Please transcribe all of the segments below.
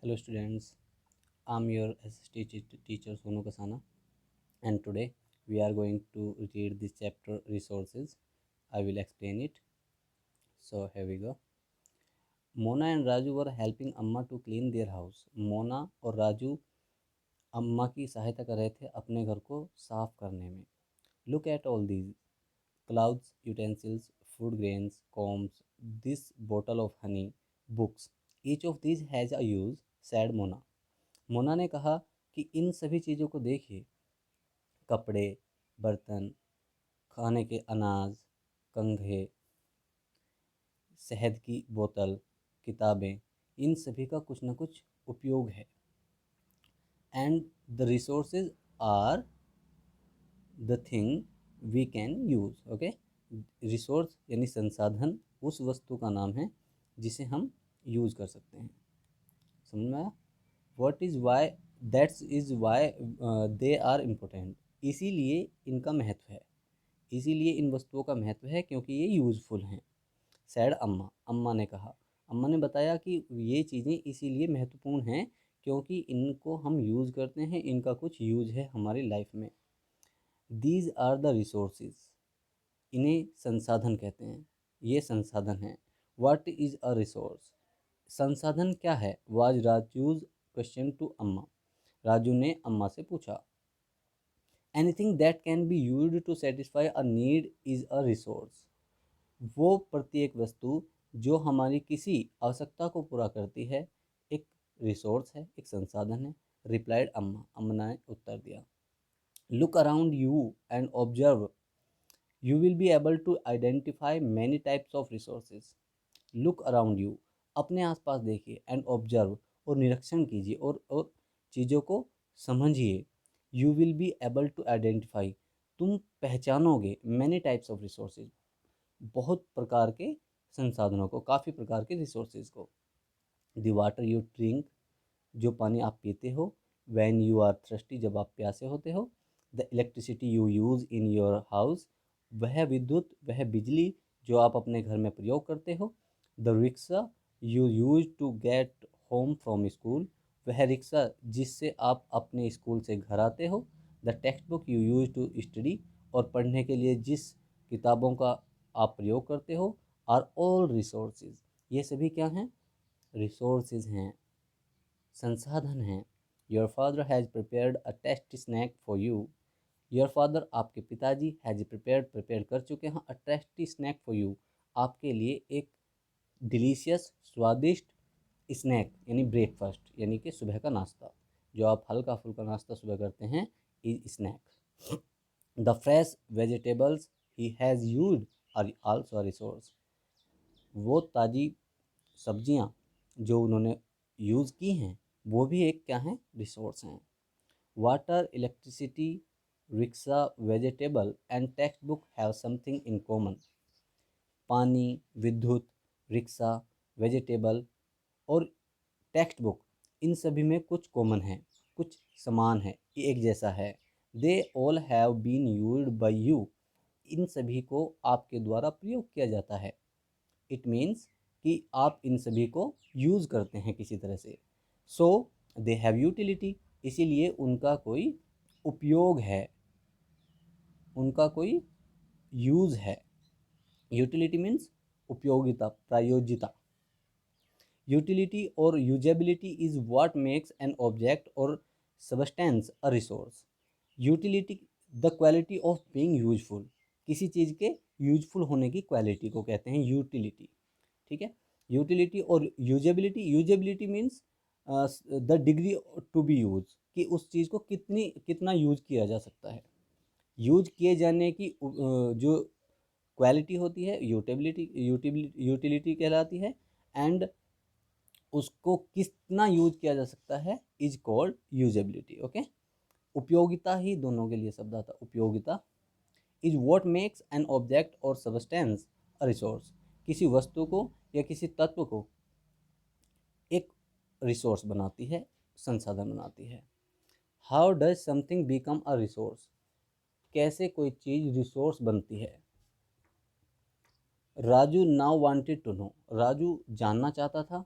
Hello students, I'm your teacher Sonu Kasana, and today we are going to read this chapter resources. I will explain it. So here we go. Mona and Raju were helping Amma to clean their house. Mona और राजू अम्मा की सहायता कर रहे थे अपने घर को साफ करने में. Look at all these clouds, utensils, food grains, combs, this bottle of honey, books. Each of these has a use, said Mona. Mona ने कहा कि इन सभी चीज़ों को देखिए, कपड़े, बर्तन, खाने के अनाज, कंघे, शहद की बोतल, किताबें, इन सभी का कुछ ना कुछ उपयोग है. And the resources are the thing we can use. Okay, resource यानी संसाधन उस वस्तु का नाम है जिसे हम यूज़ कर सकते हैं. समझ में आया? What is why that's is why they are important. इसीलिए इनका महत्व है, इसीलिए इन वस्तुओं का महत्व है क्योंकि ये यूज़फुल हैं. सैड अम्मा, अम्मा ने कहा, अम्मा ने बताया कि ये चीज़ें इसीलिए महत्वपूर्ण हैं क्योंकि इनको हम यूज़ करते हैं, इनका कुछ यूज़ है हमारी लाइफ में. दीज आर द रिसोर्सेज, इन्हें संसाधन कहते हैं, ये संसाधन हैं. व्हाट इज़ अ रिसोर्स, संसाधन क्या है? वाज राजूज क्वेश्चन टू अम्मा, राजू ने अम्मा से पूछा. Anything that can be used to satisfy a need is a resource. वो प्रत्येक वस्तु जो हमारी किसी आवश्यकता को पूरा करती है एक रिसोर्स है, एक संसाधन है. रिप्लाइड अम्मा, अम्मा ने उत्तर दिया. Look around you and observe, you will be able to identify many types of resources. Look around you, अपने आसपास देखिए, एंड ऑब्जर्व, और निरीक्षण कीजिए, और चीज़ों को समझिए. You will be able to identify, तुम पहचानोगे, मैनी टाइप्स ऑफ रिसोर्सेज, बहुत प्रकार के संसाधनों को, काफ़ी प्रकार के रिसोर्सेज को. द वाटर यू ड्रिंक, जो पानी आप पीते हो. वैन यू आर थ्रस्टी, जब आप प्यासे होते हो. The electricity you use in your house, वह विद्युत, वह बिजली जो आप अपने घर में प्रयोग करते हो. The rickshaw you use to get home from school, वह रिक्शा जिससे आप अपने स्कूल से घर आते हो. The text book you use to study, और पढ़ने के लिए जिस किताबों का आप प्रयोग करते हो. आर ऑल रिसोर्सेज, ये सभी क्या हैं? रिसोर्सेज हैं, संसाधन हैं. Your father has prepared a tasty snack for you, your father, आपके पिताजी, हैज़ प्रिपेयर कर चुके हैं, a tasty snack for you, आपके लिए एक डिलीशियस, स्वादिष्ट स्नैक यानी ब्रेकफास्ट, यानी कि सुबह का नाश्ता, जो आप हल्का फुल्का नाश्ता सुबह करते हैं, is snack. The fresh vegetables he has used are also resource, वो ताज़ी सब्जियां जो उन्होंने यूज़ की हैं वो भी एक क्या हैं? रिसोर्स हैं. Water, electricity, rickshaw, vegetable and text book have something in common. पानी, विद्युत, रिक्शा, वेजिटेबल और टेक्स्ट बुक, इन सभी में कुछ कॉमन है, कुछ समान है, ये एक जैसा है. They all have been used by you, इन सभी को आपके द्वारा प्रयोग किया जाता है. इट मीन्स कि आप इन सभी को यूज़ करते हैं किसी तरह से. सो दे हैव यूटिलिटी, इसीलिए उनका कोई उपयोग है, उनका कोई यूज़ है. यूटिलिटी मीन्स उपयोगिता, प्रायोजिता. यूटिलिटी और usability is what makes an object और substance a resource. Utility, the quality of being useful, किसी चीज़ के यूजफुल होने की क्वालिटी को कहते हैं यूटिलिटी. ठीक है. यूटिलिटी और usability, usability means the degree to be use, कि उस चीज़ को कितना यूज किया जा सकता है. यूज किए जाने की जो क्वालिटी होती है यूटिलिटी, यूटिलिटी कहलाती है. एंड उसको कितना यूज किया जा सकता है इज कॉल्ड यूजेबिलिटी. ओके, उपयोगिता ही दोनों के लिए शब्द आता. उपयोगिता is what makes an object और सबस्टेंस अ रिसोर्स, किसी वस्तु को या किसी तत्व को एक रिसोर्स बनाती है, संसाधन बनाती है. How does something become a resource, कैसे कोई चीज़ रिसोर्स बनती है. Raju now wanted to know, Raju जानना चाहता था.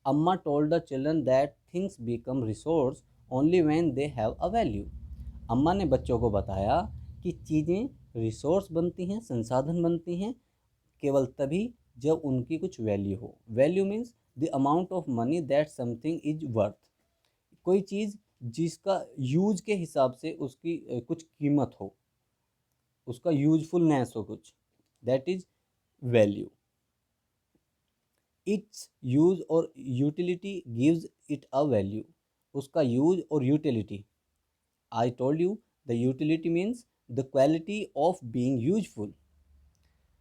Amma told the children that things become resource only when they have a value. Amma ने बच्चों को बताया कि चीज़ें रिसोर्स बनती हैं, संसाधन बनती हैं केवल तभी जब उनकी कुछ वैल्यू हो। Value means the amount of money that something is worth. कोई चीज़ जिसका यूज के हिसाब से उसकी कुछ कीमत हो, उसका यूजफुलनेस हो कुछ, that is value. Its use और utility gives it a value. उसका यूज और utility, I told you the utility means the quality of being useful.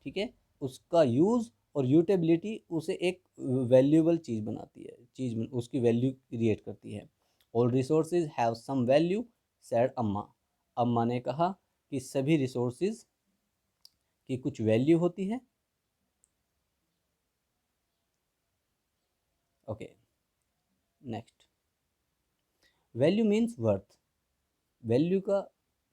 ठीक है, उसका यूज़ और यूटेबिलिटी उसे एक वैल्यूएबल चीज़ बनाती है, उसकी वैल्यू क्रिएट करती है। All resources have some value said Amma. Amma ने कहा कि सभी रिसोर्सेज की कुछ वैल्यू होती है। Okay, next, value means worth. Value का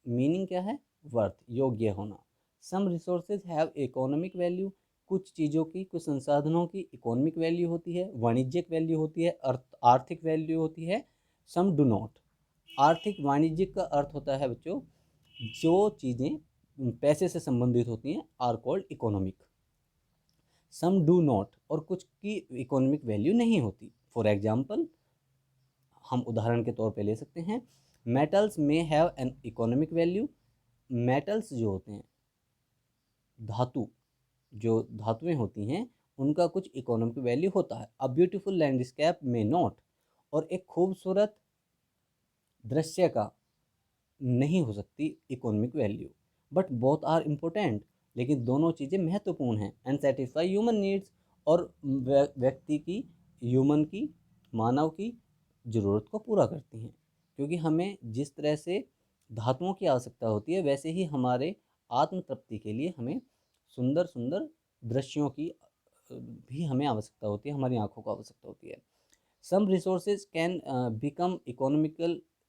मीनिंग क्या है? वर्थ, योग्य होना। सम रिसोर्सेज हैव इकोनॉमिक वैल्यू। कुछ चीज़ों की, कुछ संसाधनों की इकोनॉमिक वैल्यू होती है, वाणिज्यिक वैल्यू होती है, आर्थिक वैल्यू होती है। Some do not. आर्थिक वाणिज्यिक का अर्थ होता है बच्चों, जो चीज़ें पैसे से संबंधित होती हैं are called economic. Some do not, और कुछ की इकोनॉमिक वैल्यू नहीं होती। फॉर एग्जाम्पल, हम उदाहरण के तौर पे ले सकते हैं, मेटल्स में have an economic value. Metals जो होते हैं, धातु, जो धातुएं होती हैं, उनका कुछ इकोनॉमिक वैल्यू होता है। अ ब्यूटीफुल लैंडस्केप में नॉट, और एक खूबसूरत दृश्य का नहीं हो सकती economic value. But both are important, लेकिन दोनों चीज़ें महत्वपूर्ण हैं। एंड सेटिस्फाई ह्यूमन नीड्स, और व्यक्ति की, ह्यूमन की, मानव की ज़रूरत को पूरा करती हैं। क्योंकि हमें जिस तरह से धातुओं की आवश्यकता होती है, वैसे ही हमारे आत्म तृप्ति के लिए हमें सुंदर सुंदर दृश्यों की भी हमें आवश्यकता होती है, हमारी आंखों को आवश्यकता होती है। Some resources can become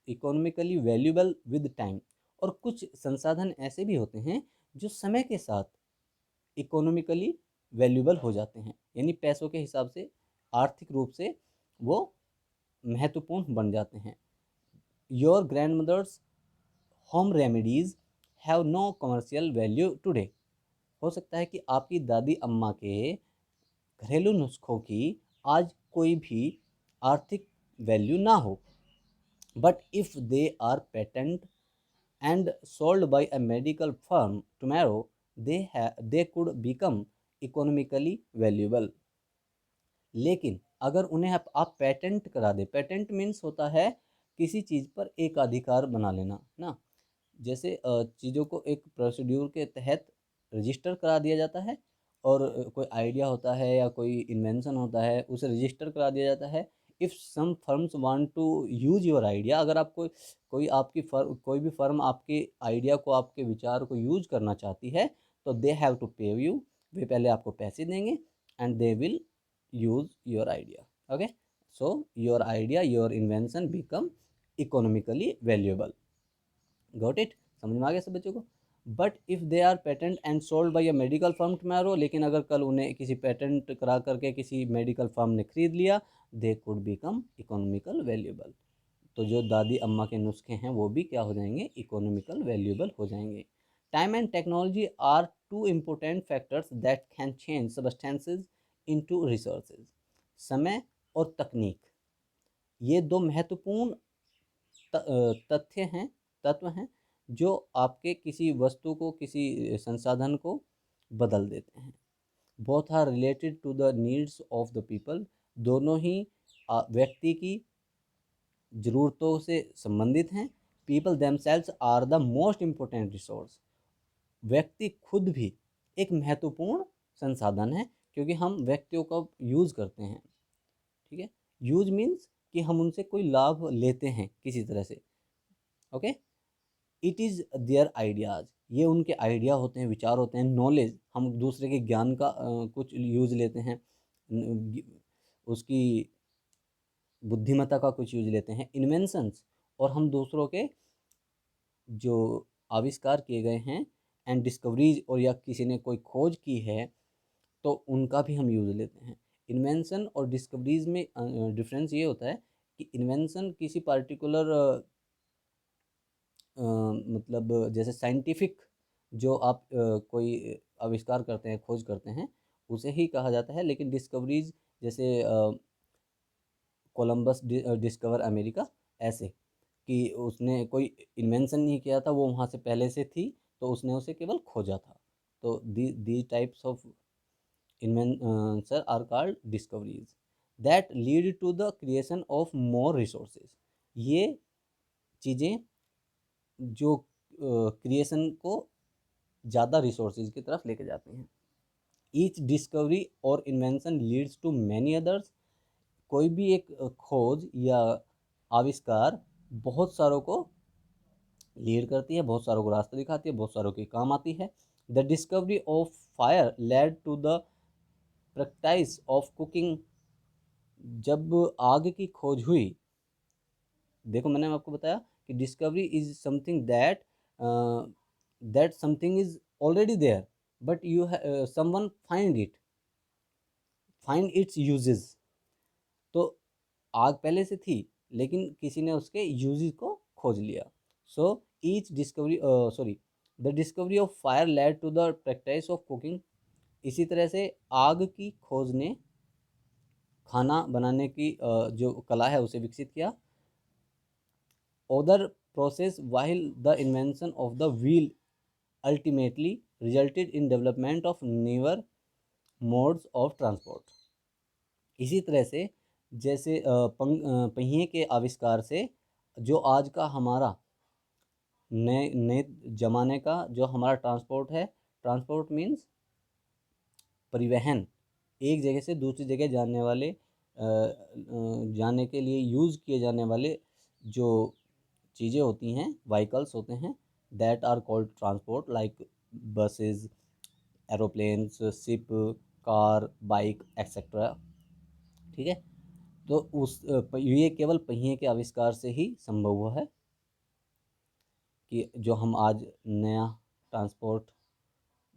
economically valuable with time. और कुछ संसाधन ऐसे भी होते हैं जो समय के साथ इकोनॉमिकली वैल्यूएबल हो जाते हैं, यानी पैसों के हिसाब से, आर्थिक रूप से वो महत्वपूर्ण बन जाते हैं। Your grandmother's home remedies have no commercial value today. हो सकता है कि आपकी दादी अम्मा के घरेलू नुस्खों की आज कोई भी आर्थिक वैल्यू ना हो, but if they are patent and sold by a medical firm tomorrow, they could become economically valuable। लेकिन अगर उन्हें आप पेटेंट करा दे, पेटेंट मीन्स होता है किसी चीज़ पर एक अधिकार बना लेना ना। जैसे चीज़ों को एक प्रोसीड्यूर के तहत रजिस्टर करा दिया जाता है, और कोई आइडिया होता है या कोई इन्वेंशन होता है, उसे रजिस्टर करा दिया जाता है। If some firms want to use your idea, अगर आप कोई आपकी कोई भी फर्म आपके आइडिया को, आपके विचार को यूज करना चाहती है, तो they have to pay you. वे पहले आपको पैसे देंगे, and they will use your idea. Okay, so your idea, your invention become economically valuable. Got it? समझ में आ गया सब बच्चों को? But if they are patent and sold by a medical firm tomorrow, लेकिन अगर कल उन्हें किसी पेटेंट करा करके किसी मेडिकल फर्म ने खरीद लिया, they could become economical valuable. तो जो दादी अम्मा के नुस्खे हैं वो भी क्या हो जाएंगे? इकोनॉमिकल वैल्यूएबल हो जाएंगे। Time and technology are two important factors that can change substances into resources. समय और तकनीक, ये दो महत्वपूर्ण तथ्य हैं, तत्व हैं, जो आपके किसी वस्तु को, किसी संसाधन को बदल देते हैं। Both are related to the needs of the people. दोनों ही व्यक्ति की ज़रूरतों से संबंधित हैं। People themselves are the most important resource. व्यक्ति खुद भी एक महत्वपूर्ण संसाधन है, क्योंकि हम व्यक्तियों का यूज़ करते हैं। ठीक है, यूज मीन्स कि हम उनसे कोई लाभ लेते हैं किसी तरह से। Okay, it is there ideas, ये उनके आइडिया होते हैं, विचार होते हैं। नॉलेज, हम दूसरे के ज्ञान का कुछ यूज़ लेते हैं, उसकी बुद्धिमत्ता का कुछ यूज लेते हैं। इन्वेंशंस, और हम दूसरों के जो आविष्कार किए गए हैं, एंड डिस्कवरीज, और या किसी ने कोई खोज की है, तो उनका भी हम यूज़ लेते हैं। इन्वेंशन और डिस्कवरीज में डिफरेंस ये होता है कि इन्वेंशन किसी पार्टिकुलर मतलब जैसे साइंटिफिक जो आप कोई आविष्कार करते हैं, खोज करते हैं, उसे ही कहा जाता है। लेकिन डिस्कवरीज जैसे कोलंबस डिस्कवर अमेरिका, ऐसे कि उसने कोई इन्वेंशन नहीं किया था, वो वहाँ से पहले से थी, तो उसने उसे केवल खोजा था। तो the types of invention are called discoveries that lead to the creation of more resources। ये चीज़ें जो क्रिएशन को ज़्यादा रिसोर्सेज की तरफ लेके जाती हैं। ईच डिस्कवरी और invention leads to many others. कोई भी एक खोज या आविष्कार बहुत सारों को लीड करती है, बहुत सारों को रास्ता दिखाती है, बहुत सारों के काम आती है। The discovery of fire led to the practice of cooking. जब आग की खोज हुई, देखो मैंने आपको बताया कि discovery is something that something is already there, but you someone find its uses. तो आग पहले से थी, लेकिन किसी ने उसके यूजेस को खोज लिया। So each discovery sorry the discovery of fire led to the practice of cooking. इसी तरह से आग की खोज ने खाना बनाने की जो कला है उसे विकसित किया। Other process, while the invention of the wheel ultimately resulted in development of newer modes of transport। इसी तरह से जैसे पहिए के आविष्कार से जो आज का हमारा नए नए ज़माने का जो हमारा ट्रांसपोर्ट है, ट्रांसपोर्ट मीन्स परिवहन, एक जगह से दूसरी जगह जाने के लिए यूज़ किए जाने वाले जो चीज़ें होती हैं, व्हीकल्स होते हैं, that are called transport, like buses, aeroplanes, ship, car, bike etcetera. ठीक है, तो ये केवल पहिए के आविष्कार से ही संभव हुआ है कि जो हम आज नया ट्रांसपोर्ट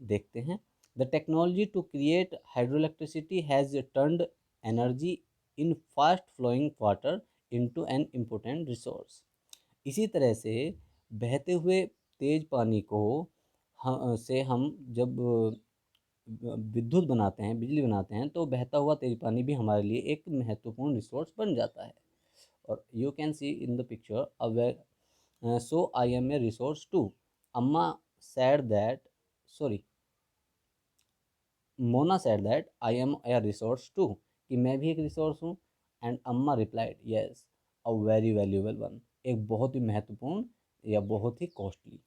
देखते हैं। The technology to create hydroelectricity has turned energy in fast flowing water into an important resource. इसी तरह से बहते हुए तेज पानी को से हम जब विद्युत बनाते हैं, बिजली बनाते हैं, तो बहता हुआ तेज पानी भी हमारे लिए एक महत्वपूर्ण रिसोर्स बन जाता है। और you can see in the picture aware so I am a resource too. Amma said that sorry Mona said that I am a resource too, कि मैं भी एक रिसोर्स हूँ। And Amma replied yes a very valuable one, एक बहुत ही महत्वपूर्ण या बहुत ही costly.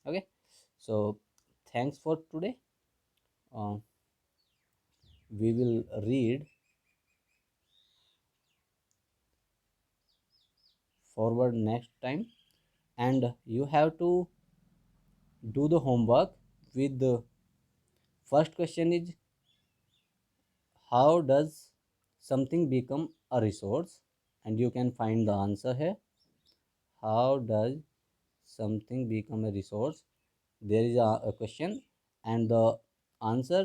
Okay, so thanks for today. We will read forward next time, and you have to do the homework with the first question is how does something become a resource, and you can find the answer here. How does something become a resource? There is a question, and the answer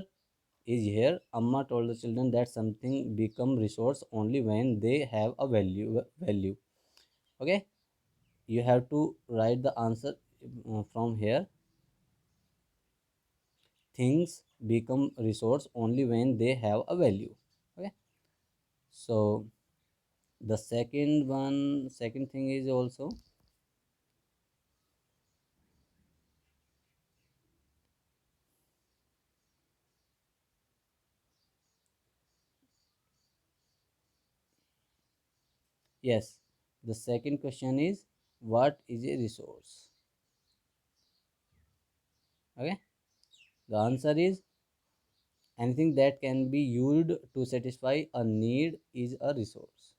is here. Amma told the children that something become resource only when they have a value. Okay, you have to write the answer from here. Things become resource only when they have a value. Okay, so the second thing is also yes, the second question is what is a resource. Okay, the answer is anything that can be used to satisfy a need is a resource.